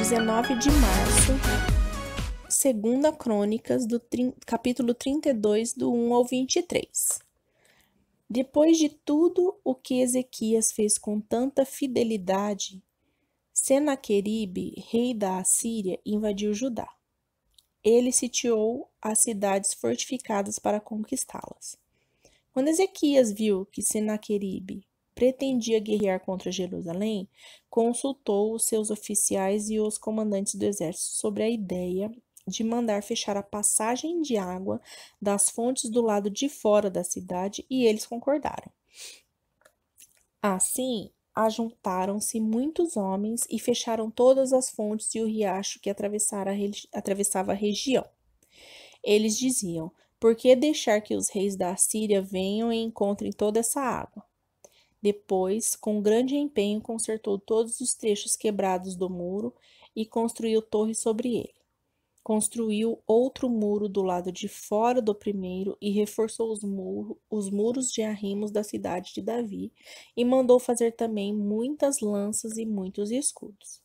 19 de março, segunda Crônicas, capítulo 32, do 1 ao 23. Depois de tudo o que Ezequias fez com tanta fidelidade, Senaqueribe, rei da Assíria, invadiu Judá. Ele sitiou as cidades fortificadas para conquistá-las. Quando Ezequias viu que Senaqueribe pretendia guerrear contra Jerusalém, consultou os seus oficiais e os comandantes do exército sobre a ideia de mandar fechar a passagem de água das fontes do lado de fora da cidade, e eles concordaram. Assim, ajuntaram-se muitos homens e fecharam todas as fontes e o riacho que atravessava a região. Eles diziam: por que deixar que os reis da Assíria venham e encontrem toda essa água? Depois, com grande empenho, consertou todos os trechos quebrados do muro e construiu torres sobre ele. Construiu outro muro do lado de fora do primeiro e reforçou os muros de arrimos da cidade de Davi, e mandou fazer também muitas lanças e muitos escudos.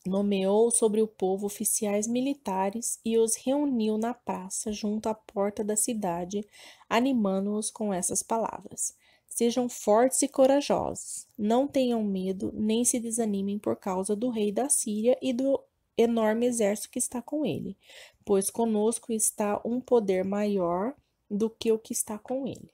Nomeou sobre o povo oficiais militares e os reuniu na praça junto à porta da cidade, animando-os com essas palavras: sejam fortes e corajosos, não tenham medo, nem se desanimem por causa do rei da Síria e do enorme exército que está com ele, pois conosco está um poder maior do que o que está com ele.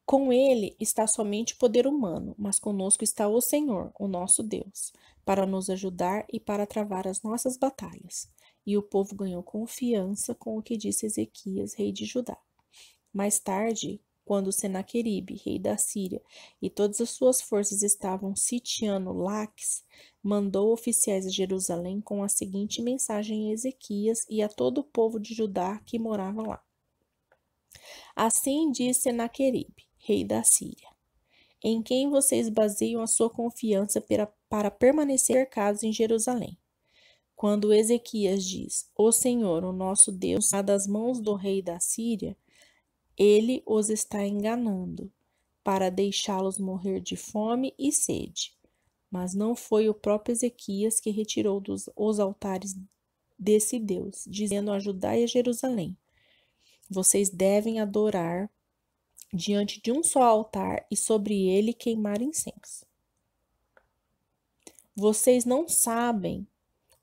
Com ele está somente poder humano, mas conosco está o Senhor, o nosso Deus, para nos ajudar e para travar as nossas batalhas. E o povo ganhou confiança com o que disse Ezequias, rei de Judá. Mais tarde, quando Senaqueribe, rei da Síria, e todas as suas forças estavam sitiando Laques, mandou oficiais a Jerusalém com a seguinte mensagem a Ezequias e a todo o povo de Judá que morava lá. Assim diz Senaqueribe, rei da Síria: em quem vocês baseiam a sua confiança para permanecer cercados em Jerusalém? Quando Ezequias diz: o Senhor, o nosso Deus, está das mãos do rei da Síria, ele os está enganando, para deixá-los morrer de fome e sede. Mas não foi o próprio Ezequias que retirou os altares desse Deus, dizendo a Judá e a Jerusalém: vocês devem adorar diante de um só altar e sobre ele queimar incenso. Vocês não sabem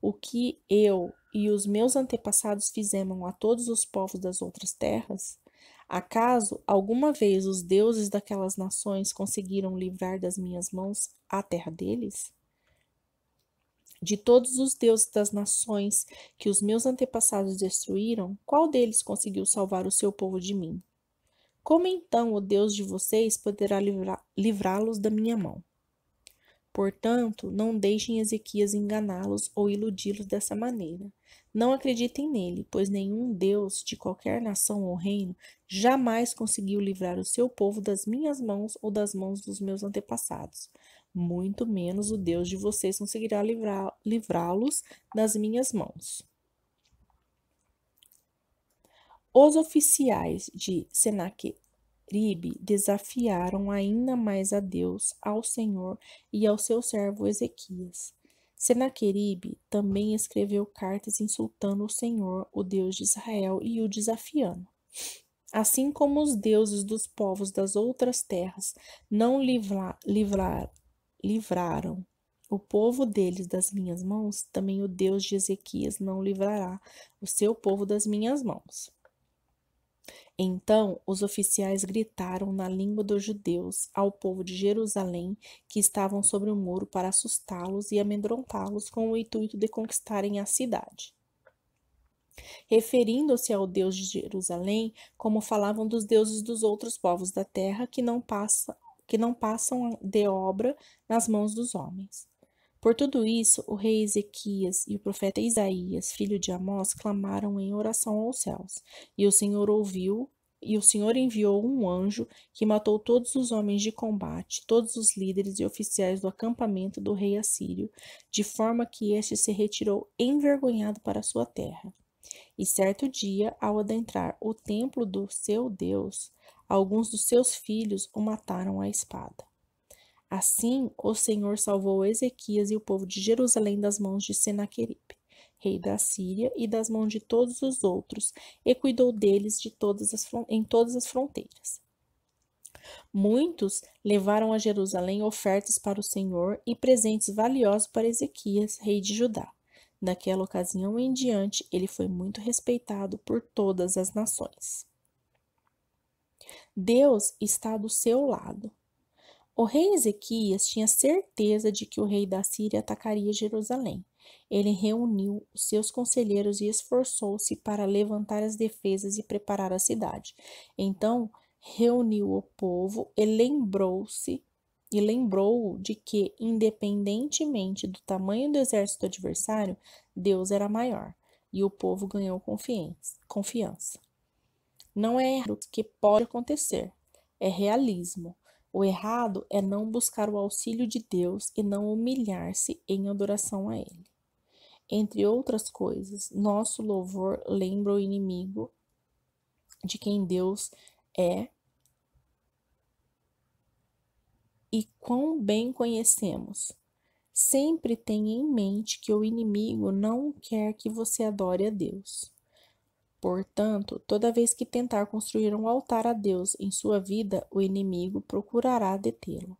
o que eu e os meus antepassados fizemos a todos os povos das outras terras? Acaso alguma vez os deuses daquelas nações conseguiram livrar das minhas mãos a terra deles? De todos os deuses das nações que os meus antepassados destruíram, qual deles conseguiu salvar o seu povo de mim? Como então o Deus de vocês poderá livrá-los da minha mão? Portanto, não deixem Ezequias enganá-los ou iludi-los dessa maneira. Não acreditem nele, pois nenhum Deus de qualquer nação ou reino jamais conseguiu livrar o seu povo das minhas mãos ou das mãos dos meus antepassados. Muito menos o Deus de vocês conseguirá livrá-los das minhas mãos. Os oficiais de Senaqueribe desafiaram ainda mais a Deus, ao Senhor e ao seu servo Ezequias. Senaqueribe também escreveu cartas insultando o Senhor, o Deus de Israel, e o desafiando. Assim como os deuses dos povos das outras terras não livraram o povo deles das minhas mãos, também o Deus de Ezequias não livrará o seu povo das minhas mãos. Então os oficiais gritaram na língua dos judeus ao povo de Jerusalém, que estavam sobre o muro, para assustá-los e amedrontá-los com o intuito de conquistarem a cidade. Referindo-se ao Deus de Jerusalém, como falavam dos deuses dos outros povos da terra, que não passam de obra nas mãos dos homens. Por tudo isso, o rei Ezequias e o profeta Isaías, filho de Amós, clamaram em oração aos céus, e o Senhor ouviu, e o Senhor enviou um anjo que matou todos os homens de combate, todos os líderes e oficiais do acampamento do rei assírio, de forma que este se retirou envergonhado para sua terra. E certo dia, ao adentrar o templo do seu Deus, alguns dos seus filhos o mataram à espada. Assim, o Senhor salvou Ezequias e o povo de Jerusalém das mãos de Senaqueribe, rei da Síria, e das mãos de todos os outros, e cuidou deles em todas as fronteiras. Muitos levaram a Jerusalém ofertas para o Senhor e presentes valiosos para Ezequias, rei de Judá. Daquela ocasião em diante, ele foi muito respeitado por todas as nações. Deus está do seu lado. O rei Ezequias tinha certeza de que o rei da Síria atacaria Jerusalém. Ele reuniu os seus conselheiros e esforçou-se para levantar as defesas e preparar a cidade. Então, reuniu o povo e lembrou de que, independentemente do tamanho do exército adversário, Deus era maior, e o povo ganhou confiança. Não é errado que pode acontecer, é realismo. O errado é não buscar o auxílio de Deus e não humilhar-se em adoração a Ele. Entre outras coisas, nosso louvor lembra o inimigo de quem Deus é e quão bem conhecemos. Sempre tenha em mente que o inimigo não quer que você adore a Deus. Portanto, toda vez que tentar construir um altar a Deus em sua vida, o inimigo procurará detê-lo.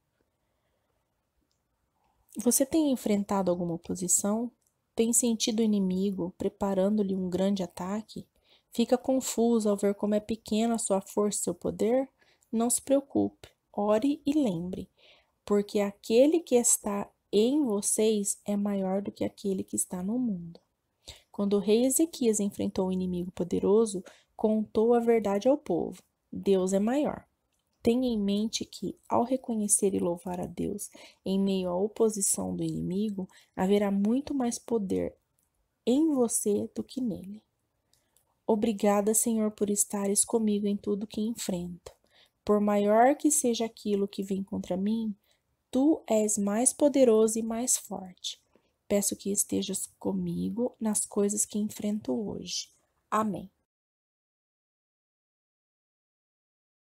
Você tem enfrentado alguma oposição? Tem sentido o inimigo preparando-lhe um grande ataque? Fica confuso ao ver como é pequena a sua força e seu poder? Não se preocupe, ore e lembre, porque aquele que está em vocês é maior do que aquele que está no mundo. Quando o rei Ezequias enfrentou um inimigo poderoso, contou a verdade ao povo: Deus é maior. Tenha em mente que, ao reconhecer e louvar a Deus em meio à oposição do inimigo, haverá muito mais poder em você do que nele. Obrigada, Senhor, por estares comigo em tudo que enfrento. Por maior que seja aquilo que vem contra mim, tu és mais poderoso e mais forte. Peço que estejas comigo nas coisas que enfrento hoje. Amém.